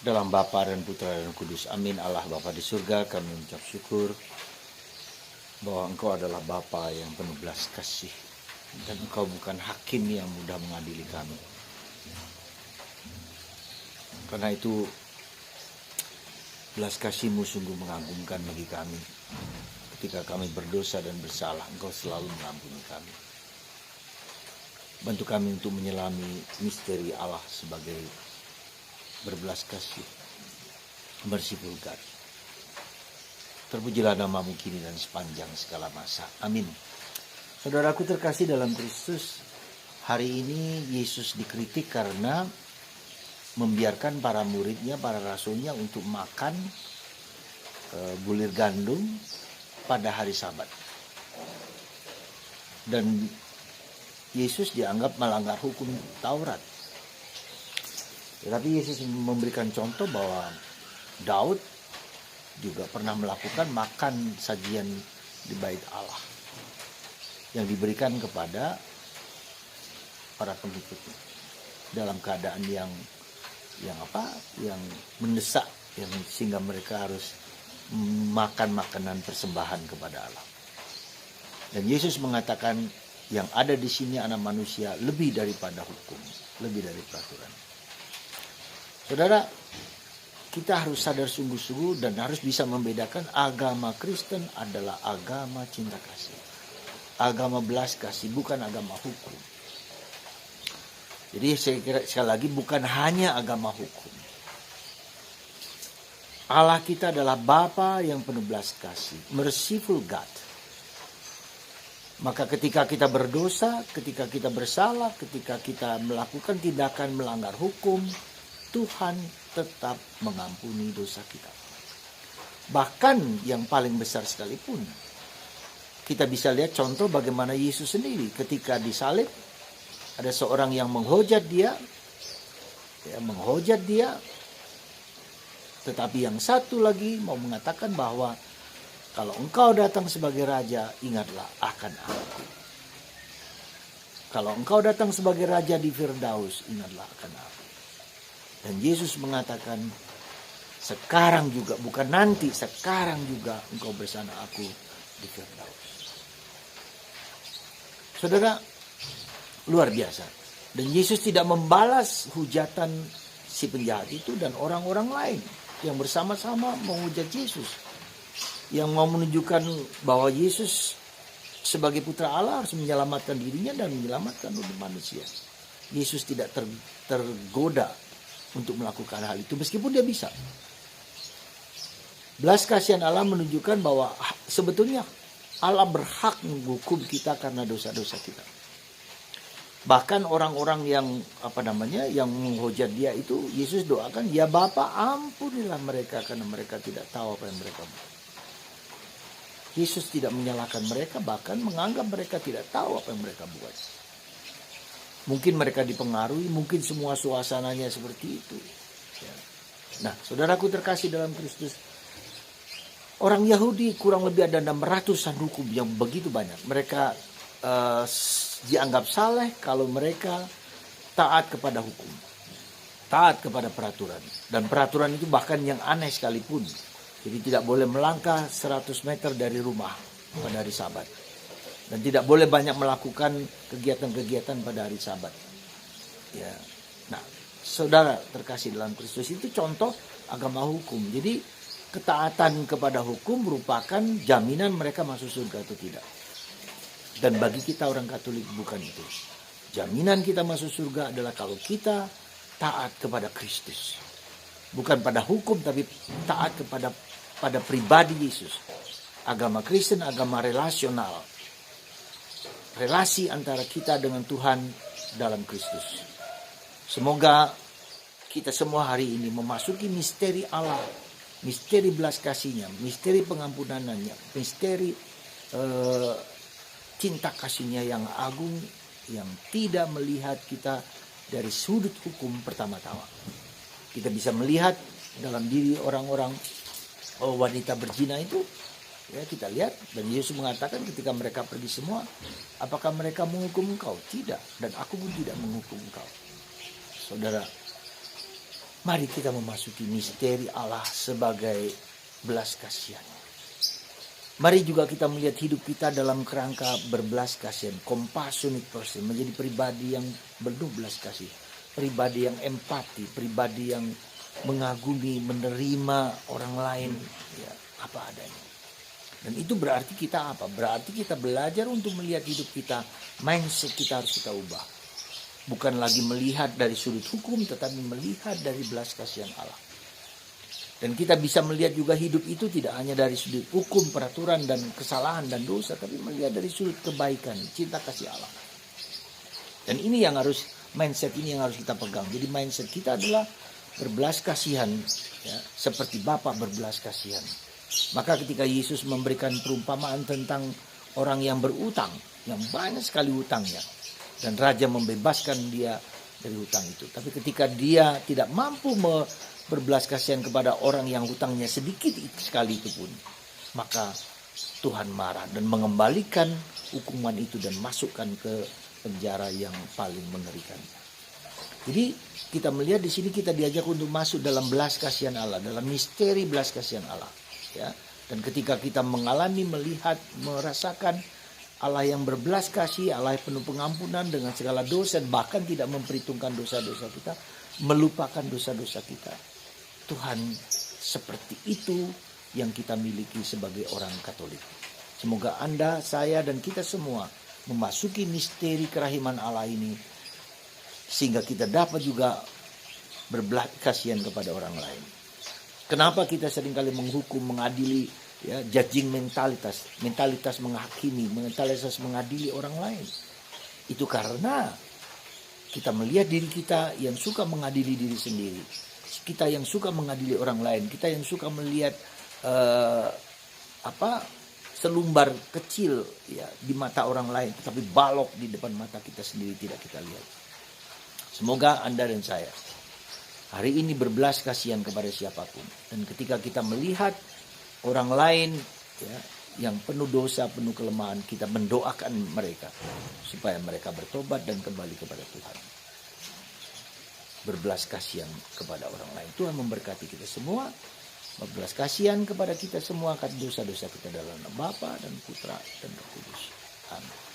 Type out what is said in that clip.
Dalam Bapa dan Putra dan Kudus. Amin. Allah Bapa di surga, kami mengucap syukur bahwa Engkau adalah Bapa yang penuh belas kasih. Dan Engkau bukan hakim yang mudah mengadili kami. Karena itu belas kasih-Mu sungguh mengagumkan bagi kami. Ketika kami berdosa dan bersalah, Engkau selalu mengampuni kami. Bantu kami untuk menyelami misteri Allah sebagai berbelas kasih, merciful God. Terpujilah nama-Mu kini dan sepanjang segala masa. Amin. Saudaraku terkasih dalam Kristus, hari ini Yesus dikritik karena membiarkan para muridnya, para rasulnya untuk makan bulir gandum pada hari Sabat. Dan Yesus dianggap melanggar hukum Taurat. Tetapi Yesus memberikan contoh bahwa Daud juga pernah melakukan makan sajian di bait Allah yang diberikan kepada para pengikutnya dalam keadaan yang mendesak, yang sehingga mereka harus makan makanan persembahan kepada Allah. Dan Yesus mengatakan yang ada di sini anak manusia lebih daripada hukum, lebih dari peraturan. Saudara, kita harus sadar sungguh-sungguh dan harus bisa membedakan agama Kristen adalah agama cinta kasih. Agama belas kasih, bukan agama hukum. Jadi saya kira sekali lagi bukan hanya agama hukum. Allah kita adalah Bapa yang penuh belas kasih, merciful God. Maka ketika kita berdosa, ketika kita bersalah, ketika kita melakukan tindakan melanggar hukum, Tuhan tetap mengampuni dosa kita. Bahkan yang paling besar sekalipun, kita bisa lihat contoh bagaimana Yesus sendiri ketika disalib, ada seorang yang menghujat dia, tetapi yang satu lagi mau mengatakan bahwa kalau engkau datang sebagai raja, ingatlah akan aku. Kalau engkau datang sebagai raja di Firdaus, ingatlah akan aku. Dan Yesus mengatakan, sekarang juga, bukan nanti, sekarang juga engkau bersama aku di Firdaus. Saudara, luar biasa. Dan Yesus tidak membalas hujatan si penjahat itu dan orang-orang lain yang bersama-sama menghujat Yesus. Yang mau menunjukkan bahwa Yesus sebagai putra Allah harus menyelamatkan dirinya dan menyelamatkan umat manusia. Yesus tidak tergoda untuk melakukan hal itu meskipun dia bisa. Belas kasihan Allah menunjukkan bahwa sebetulnya Allah berhak menghukum kita karena dosa-dosa kita. Bahkan orang-orang yang yang menghujat dia itu, Yesus doakan, ya Bapa ampunilah mereka karena mereka tidak tahu apa yang mereka buat. Yesus tidak menyalahkan mereka, bahkan menganggap mereka tidak tahu apa yang mereka buat. Mungkin mereka dipengaruhi, mungkin semua suasananya seperti itu. Nah, saudaraku terkasih dalam Kristus, orang Yahudi kurang lebih ada 600-an hukum yang begitu banyak. Mereka dianggap saleh kalau mereka taat kepada hukum, taat kepada peraturan. Dan peraturan itu bahkan yang aneh sekalipun. Jadi tidak boleh melangkah 100 meter dari rumah pada hari Sabat. Dan tidak boleh banyak melakukan kegiatan-kegiatan pada hari Sabat. Ya. Nah, saudara terkasih dalam Kristus, itu contoh agama hukum. Jadi ketaatan kepada hukum merupakan jaminan mereka masuk surga atau tidak. Dan bagi kita orang Katolik bukan itu. Jaminan kita masuk surga adalah kalau kita taat kepada Kristus. Bukan pada hukum, tapi taat pada pribadi Yesus. Agama Kristen, agama relasional. Relasi antara kita dengan Tuhan dalam Kristus. Semoga kita semua hari ini memasuki misteri Allah, misteri belas kasihnya, misteri pengampunannya, misteri cinta kasihnya yang agung, yang tidak melihat kita dari sudut hukum pertama-tama. Kita bisa melihat dalam diri orang-orang wanita berzina itu, ya kita lihat, dan Yesus mengatakan ketika mereka pergi semua, apakah mereka menghukum engkau? Tidak, dan aku pun tidak menghukum engkau. Saudara, Mari kita memasuki misteri Allah sebagai belas kasihan. Mari juga kita melihat hidup kita dalam kerangka berbelas kasihan, compassionate person, menjadi pribadi yang penuh belas kasih, pribadi yang empati, pribadi yang mengagumi, menerima orang lain ya, apa adanya. Dan itu berarti kita apa? Berarti kita belajar untuk melihat hidup kita, mindset kita harus kita ubah. Bukan lagi melihat dari sudut hukum, tetapi melihat dari belas kasihan Allah. Dan kita bisa melihat juga hidup itu tidak hanya dari sudut hukum, peraturan, dan kesalahan dan dosa, tapi melihat dari sudut kebaikan, cinta kasih Allah. Dan ini yang harus, mindset ini yang harus kita pegang. Jadi mindset kita adalah berbelas kasihan, ya, seperti Bapa berbelas kasihan. Maka ketika Yesus memberikan perumpamaan tentang orang yang berutang, yang banyak sekali utangnya, dan raja membebaskan dia dari hutang itu. Tapi ketika dia tidak mampu berbelas kasihan kepada orang yang hutangnya sedikit sekali itu pun, maka Tuhan marah dan mengembalikan hukuman itu dan masukkan ke penjara yang paling mengerikan. Jadi kita melihat di sini kita diajak untuk masuk dalam belas kasihan Allah, dalam misteri belas kasihan Allah. Ya. Dan ketika kita mengalami, melihat, merasakan Allah yang berbelas kasih, Allah yang penuh pengampunan dengan segala dosa, bahkan tidak memperhitungkan dosa-dosa kita, melupakan dosa-dosa kita. Tuhan seperti itu yang kita miliki sebagai orang Katolik. Semoga Anda, saya, dan kita semua memasuki misteri kerahiman Allah ini, sehingga kita dapat juga berbelas kasihan kepada orang lain. Kenapa kita seringkali menghukum, mengadili, ya, judging mentalitas menghakimi, mentalitas mengadili orang lain? Itu karena kita melihat diri kita yang suka mengadili diri sendiri, kita yang suka mengadili orang lain, kita yang suka melihat selumbar kecil ya di mata orang lain, tetapi balok di depan mata kita sendiri tidak kita lihat. Semoga Anda dan saya hari ini berbelas kasihan kepada siapapun, dan ketika kita melihat orang lain ya, yang penuh dosa, penuh kelemahan, kita mendoakan mereka supaya mereka bertobat dan kembali kepada Tuhan. Berbelas kasihan kepada orang lain. Tuhan memberkati kita semua. Berbelas kasihan kepada kita semua akan dosa-dosa kita dalam nama Bapa dan Putra dan Roh Kudus. Amin.